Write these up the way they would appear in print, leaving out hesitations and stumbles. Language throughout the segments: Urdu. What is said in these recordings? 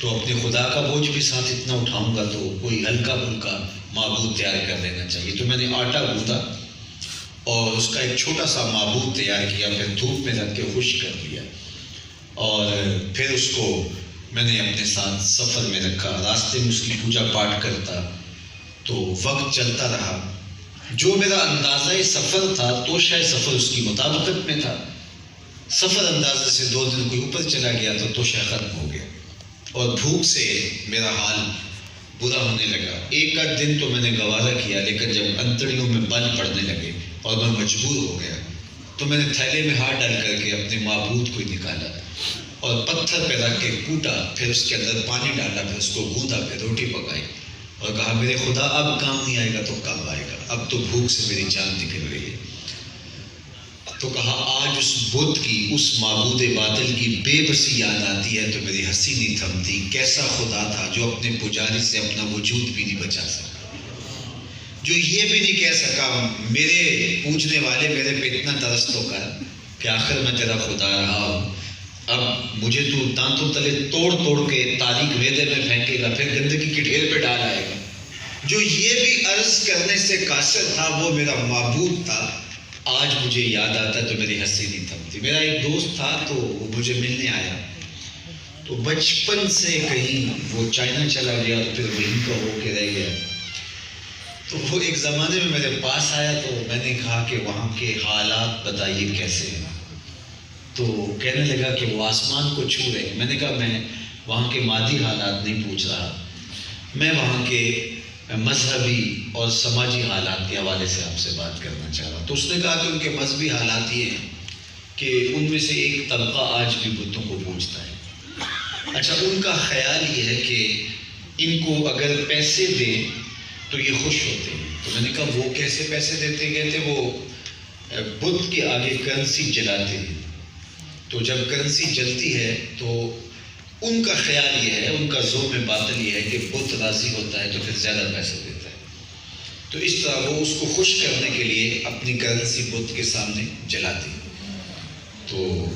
تو اپنے خدا کا بوجھ بھی ساتھ اتنا اٹھاؤں گا تو کوئی ہلکا پھلکا معبود تیار کر لینا چاہیے. تو میں نے آٹا گوندھا اور اس کا ایک چھوٹا سا معبود تیار کیا, پھر دھوپ میں رکھ کے خشک کر لیا, اور پھر اس کو میں نے اپنے ساتھ سفر میں رکھا. راستے میں اس کی پوجا پاٹ کرتا. تو وقت چلتا رہا. جو میرا اندازہ سفر تھا تو شاید سفر اس کی مطابقت میں تھا. سفر اندازے سے 2 دن کوئی اوپر چلا گیا تو شاید ختم ہو گیا, اور بھوک سے میرا حال برا ہونے لگا. ایک آدھ دن تو میں نے گوارا کیا, لیکن جب انتڑیوں میں بل پڑنے لگے اور میں مجبور ہو گیا تو میں نے تھیلے میں ہاتھ ڈال کر کے اپنے معبود کو نکالا اور پتھر پہ رکھ کے کوٹا, پھر اس کے اندر پانی ڈالا, پھر اس کو گوندھا, پھر روٹی پکائی اور کہا میرے خدا اب کام نہیں آئے گا تو کب آئے گا, اب تو بھوک سے میری جان نکل رہی ہے. تو کہا آج اس بت کی, اس معبود باطل کی بے بسی یاد آتی ہے تو میری ہنسی نہیں تھمتی. کیسا خدا تھا جو اپنے پجاری سے اپنا وجود بھی نہیں بچا سکا, جو یہ بھی نہیں کہہ سکا میرے پوجنے والے میرے پہ اتنا ترس تو کر کہ آخر میں تیرا خدا رہا ہوں, اب مجھے تو دانتوں تلے توڑ توڑ کے تاریک ویدے میں پھینکے گا, پھر گندگی کی ڈھیر پہ ڈال آئے گا. جو یہ بھی عرض کرنے سے قاصر تھا وہ میرا معبود تھا. آج مجھے یاد آتا ہے تو میری ہنسی نہیں تھمتی. میرا ایک دوست تھا تو وہ مجھے ملنے آیا, تو بچپن سے کہیں وہ چائنا چلا گیا تو پھر وہیں کا ہو کے رہ گیا. تو وہ ایک زمانے میں میرے پاس آیا تو میں نے کہا کہ وہاں کے حالات بتائیے کیسے ہیں. تو کہنے لگا کہ وہ آسمان کو چھو رہے ہیں. میں نے کہا میں وہاں کے مادی حالات نہیں پوچھ رہا, میں وہاں کے مذہبی اور سماجی حالات کے حوالے سے آپ سے بات کرنا چاہ رہا. تو اس نے کہا کہ ان کے مذہبی حالات یہ ہیں کہ ان میں سے ایک طبقہ آج بھی بتوں کو پوجتا ہے. اچھا, ان کا خیال یہ ہے کہ ان کو اگر پیسے دیں تو یہ خوش ہوتے ہیں. تو میں نے کہا وہ کیسے پیسے دیتے؟ کہتے وہ بت کے آگے کرنسی جلاتے ہیں. تو جب کرنسی جلتی ہے تو ان کا خیال یہ ہے, ان کا ذوق باطل یہ ہے کہ بت راضی ہوتا ہے تو پھر زیادہ پیسے دیتا ہے. تو اس طرح وہ اس کو خوش کرنے کے لیے اپنی کرنسی بت کے سامنے جلاتے ہیں. تو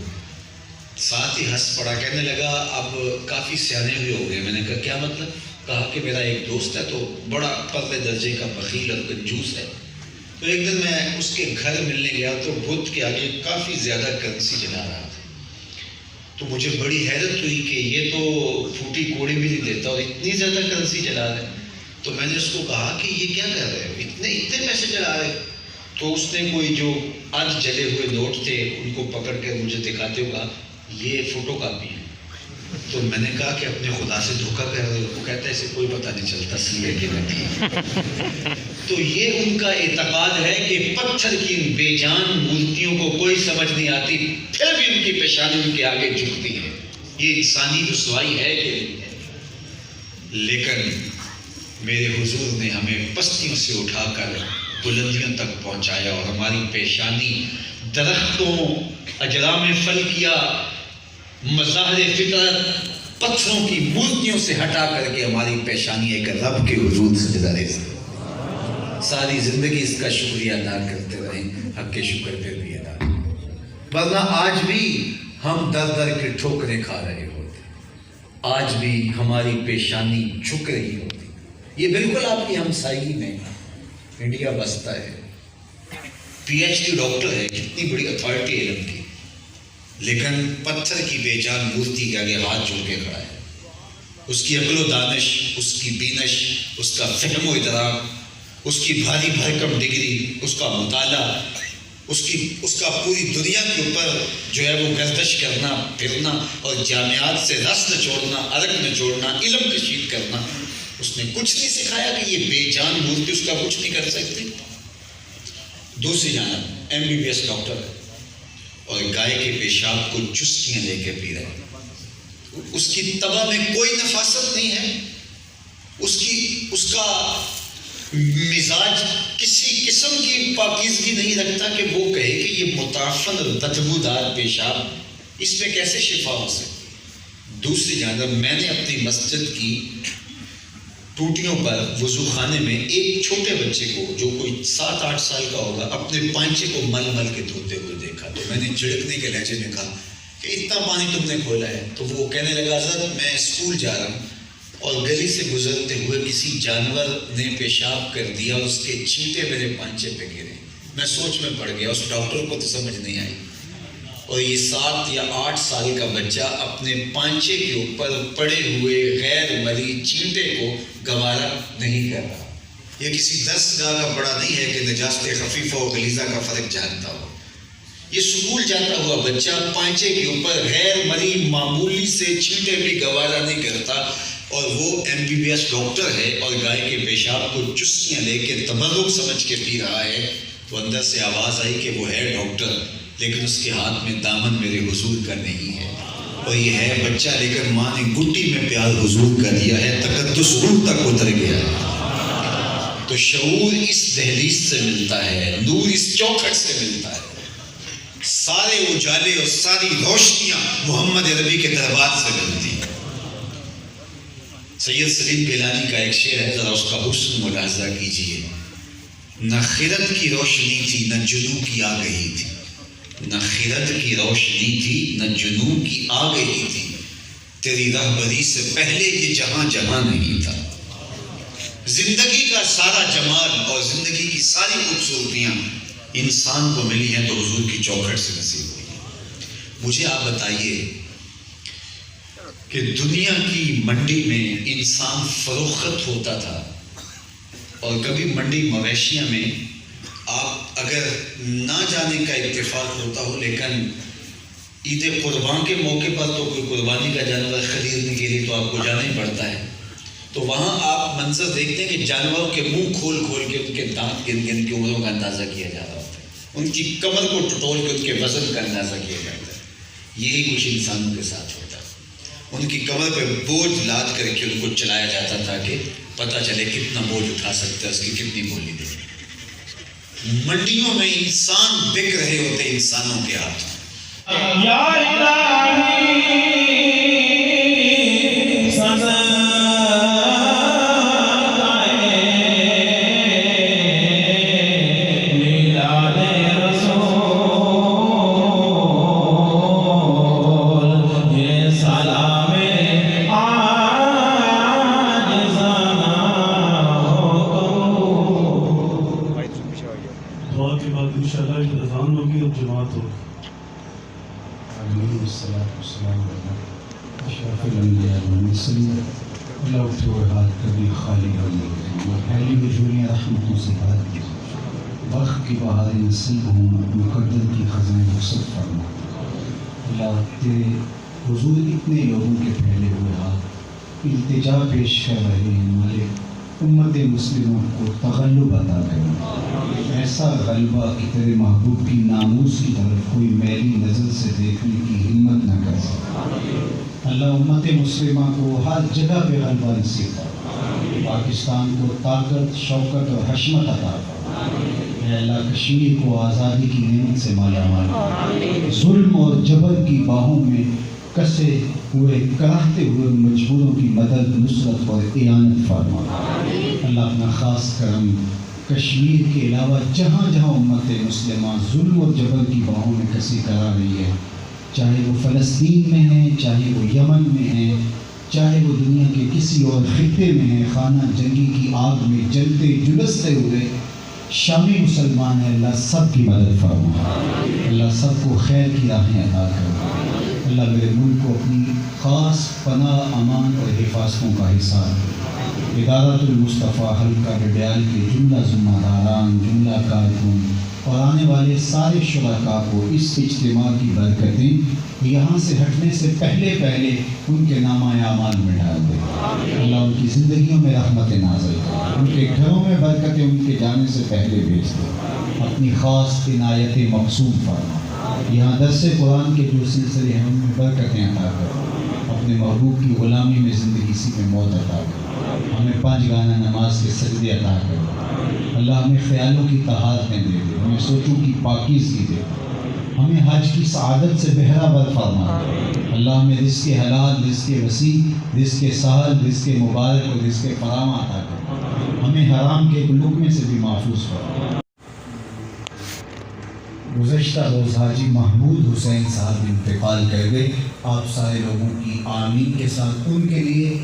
ساتھ ہی ہنس پڑا, کہنے لگا اب کافی سیانے ہوئے ہو گئے. میں نے کہا کیا مطلب؟ کہا کہ میرا ایک دوست ہے تو بڑا پرلے درجے کا بخیل اور کنجوس ہے. تو ایک دن میں اس کے گھر ملنے گیا تو بت کے آگے کافی زیادہ کرنسی جلا رہا تھا. تو مجھے بڑی حیرت ہوئی کہ یہ تو پھوٹی کوڑی بھی نہیں دیتا اور اتنی زیادہ کرنسی جلا رہے. تو میں نے اس کو کہا کہ یہ کیا کر رہے ہو, اتنے پیسے جلا رہے. تو اس نے کوئی جو آدھ جلے ہوئے نوٹ تھے ان کو پکڑ کے مجھے دکھاتے ہوئے کہا یہ فوٹو کاپی ہے. تو میں نے کہا کہ اپنے خدا سے دھوکہ کر رہے ہو. وہ کہتا ہے اسے کوئی پتہ نہیں چلتا اصلی ہے کہ نہیں. تو یہ ان کا اعتقاد ہے کہ پتھر کی ان بے جان مورتیوں کو کوئی سمجھ نہیں آتی, پھر بھی ان کی پیشانی ان کے آگے جھکتی ہے. یہ انسانی رسوائی ہے کہ نہیں ہے. لیکن میرے حضور نے ہمیں پستیوں سے اٹھا کر بلندیوں تک پہنچایا اور ہماری پیشانی درختوں, اجرام فلکیہ, مظاہر فطرت, پتھروں کی مورتیوں سے ہٹا کر کے ہماری پیشانی ایک رب کے حضور سے گزارے. ساری زندگی اس کا شکریہ ادا کرتے رہیں, حق کے شکر پہ بھی ادا. ورنہ آج بھی ہم در در کے ٹھوکریں کھا رہے ہوتے, آج بھی ہماری پیشانی جھک رہی ہوتی. یہ بالکل آپ کی ہمسائی میں انڈیا بستا ہے, PhD ڈاکٹر ہے, کتنی بڑی اتھارٹی علم کی, لیکن پتھر کی بے جان مورتی کے آگے ہاتھ جوڑ کے کھڑا ہے. اس کی عقل و دانش, اس کی بینش, اس کا فہم و ادراک, اس کی بھاری بھرکم ڈگری, اس کا مطالعہ, اس کا پوری دنیا کے اوپر جو ہے وہ گردش کرنا, پھرنا اور جامعات سے رس نچوڑنا, عرق نچوڑنا, علم کشید کرنا, اس نے کچھ نہیں سکھایا کہ یہ بے جان مورتی اس کا کچھ نہیں کر سکتی. دوسری جانب MBBS ڈاکٹر ہے اور گائے کے پیشاب کو چسکیاں لے کے پی رہے ہیں. اس کی طبع میں کوئی نفاست نہیں ہے, اس کا مزاج کسی قسم کی پاکیزگی نہیں رکھتا کہ وہ کہے کہ یہ متعفن اور بدبودار پیشاب اس میں کیسے شفا ہو سکتی. دوسری جانب میں نے اپنی مسجد کی ٹوٹیوں پر وضو خانے میں ایک چھوٹے بچے کو جو کوئی 7-8 سال کا ہوگا اپنے پانچے کو مل مل کے دھوتے ہوئے دیکھا. تو میں نے جھڑکنے کے لہجے میں کہا کہ اتنا پانی تم نے کھولا ہے؟ تو وہ کہنے لگا حضرت میں اسکول جا رہا ہوں اور گلی سے گزرتے ہوئے کسی جانور نے پیشاب کر دیا اور اس کے چھینٹے میرے پانچے پہ گرے، میں سوچ میں پڑ گیا، اس ڈاکٹر کو تو سمجھ نہیں آئی، اور یہ 7 یا 8 سال کا بچہ اپنے پانچے کے اوپر پڑے ہوئے غیر مری چھینٹے کو گوارا نہیں کر رہا۔ یہ کسی درسگاہ کا پڑھا نہیں ہے کہ نجاست خفیفہ و غلیظہ کا فرق جانتا ہو، یہ اسکول جاتا ہوا بچہ پانچے کے اوپر غیر مری معمولی سے چھینٹے بھی گوارا نہیں کرتا، اور وہ MBBS ڈاکٹر ہے اور گائے کے پیشاب کو چسکیاں لے کے تبرک سمجھ کے پی رہا ہے۔ تو اندر سے آواز آئی کہ وہ ہے ڈاکٹر، لیکن اس کے ہاتھ میں دامن میرے حضور کا نہیں ہے، اور یہ ہے بچہ، لیکن ماں نے گٹی میں پیار حضور کا دیا ہے، تقدس روح تک اتر گیا ہے۔ تو شعور اس دہلیز سے ملتا ہے، نور اس چوکھٹ سے ملتا ہے، سارے اجالے اور ساری روشنیاں محمد عربی کے دربار سے ملتی ہیں۔ سید سلیم گیلانی کا ایک شعر ہے، ذرا اس کا حسن ملاحظہ کیجیے۔ نہ خرد کی روشنی تھی نہ جنوں کی آگہی تھی، نہ خرد کی روشنی تھی نہ جنوں کی آگہی تھی، تیری رہبری سے پہلے یہ جہاں جہاں نہیں تھا۔ زندگی کا سارا جمال اور زندگی کی ساری خوبصورتیاں انسان کو ملی ہیں تو حضور کی چوکھٹ سے نصیب ہوئی ہیں۔ مجھے آپ بتائیے کہ دنیا کی منڈی میں انسان فروخت ہوتا تھا، اور کبھی منڈی مویشیاں میں آپ اگر نہ جانے کا اتفاق ہوتا ہو، لیکن عید قربان کے موقع پر تو کوئی قربانی کا جانور خریدنے کے لیے تو آپ کو جانا ہی پڑتا ہے، تو وہاں آپ منظر دیکھتے ہیں کہ جانوروں کے منہ کھول کھول کے ان کے دانت گن گن کے عمروں کا اندازہ کیا جا رہا ہوتا ہے، ان کی کمر کو ٹٹول کے ان کے وزن کا اندازہ کیا جاتا ہے۔ یہی کچھ انسانوں کے ساتھ ہوتا ہے، ان کی کمر پہ بوجھ لاد کر کے ان کو چلایا جاتا تھا کہ پتہ چلے کتنا بوجھ اٹھا سکتا ہے، اس کی کتنی بولی دے۔ منڈیوں میں انسان بک رہے ہوتے انسانوں کے ہاتھ۔ یا الہی سزا جماعت ہو۔ آمین الصلاۃ والسلام علی اشرف الانبیاء والمرسلین۔ اللہ اٹھے ہوئے ہاتھ کبھی خالی ہوں اور پھیلی ہوئی جھولیاں رحمتوں سے بھر دی، وقت کی بہاریں نصیب ہوں، مقدر کی خزائیں وسعت فرما۔ اللہ تیرے حضور اتنے لوگوں کے پھیلے ہوئے ہاتھ التجا پیش کر رہے ہیں، مالک امت مسلموں کو تغلب عطا کرنا، ایسا غلبہ کہ تیرے محبوب کی ناموس کی طرف کوئی میلی نظر سے دیکھنے کی ہمت نہ کر سکے۔ اللہ امت مسلمہ کو ہر جگہ پہ غلبہ نصیب کر، پاکستان کو طاقت، شوکت اور حشمت عطا کر۔ اے اللہ کشمیر کو آزادی کی نعمت سے مالا مال، ظلم اور جبر کی باہوں میں کسے ہوئے کراہتے ہوئے مجبوروں کی مدد، نصرت اور اعانت فرما۔ اللہ اپنا خاص کرم کشمیر کے علاوہ جہاں جہاں امت مسلمہ ظلم اور جبر کی باہوں میں کسی کرا رہی ہے، چاہے وہ فلسطین میں ہیں، چاہے وہ یمن میں ہیں، چاہے وہ دنیا کے کسی اور خطے میں ہیں، خانہ جنگی کی آگ میں جلتے جلستے ہوئے شامی مسلمان ہیں، اللہ سب کی مدد فرما، اللہ سب کو خیر کی راہیں عطا کر۔ اللہ میرے ملک کو اپنی خاص پناہ، امان اور حفاظتوں کا حصہ دے۔ ادارۃ المصطفیٰ حلقہ ڈڈیال کے جملہ ذمہ داران، جملہ کارکن اور آنے والے سارے شرکاء کو اس اجتماع کی برکتیں یہاں سے ہٹنے سے پہلے ان کے نامہ اعمال میں ڈال دے۔ اللہ ان کی زندگیوں میں رحمت نازل کرے، ان کے گھروں میں برکتیں ان کے جانے سے پہلے بھیج دے، اپنی خاص عنایت مقصود فرما۔ یہاں درس قرآن کے جو سلسلے ہیں ان میں برکتیں عطا کر، اپنے محبوب کی غلامی میں زندگی سی میں موت عطا کر، ہمیں 5 گانا نماز کے سجدے عطا کر۔ اللہ ہمیں خیالوں کی طہارتیں دے دے، ہمیں سوچوں کی پاکیزگی دے، ہمیں حج کی سعادت سے بہرہ بر فرما۔ اللہ ہمیں رزق حلال، رزق وسیع، رزق سہل، رزق مبارک اور رزق فراوان عطا کر، ہمیں حرام کے لقمے سے بھی محفوظ فرما۔ گزشتہ روز حاجی محمود حسین صاحب انتقال کر گئے. آپ سارے لوگوں کی آمین کے ساتھ ان کے لیے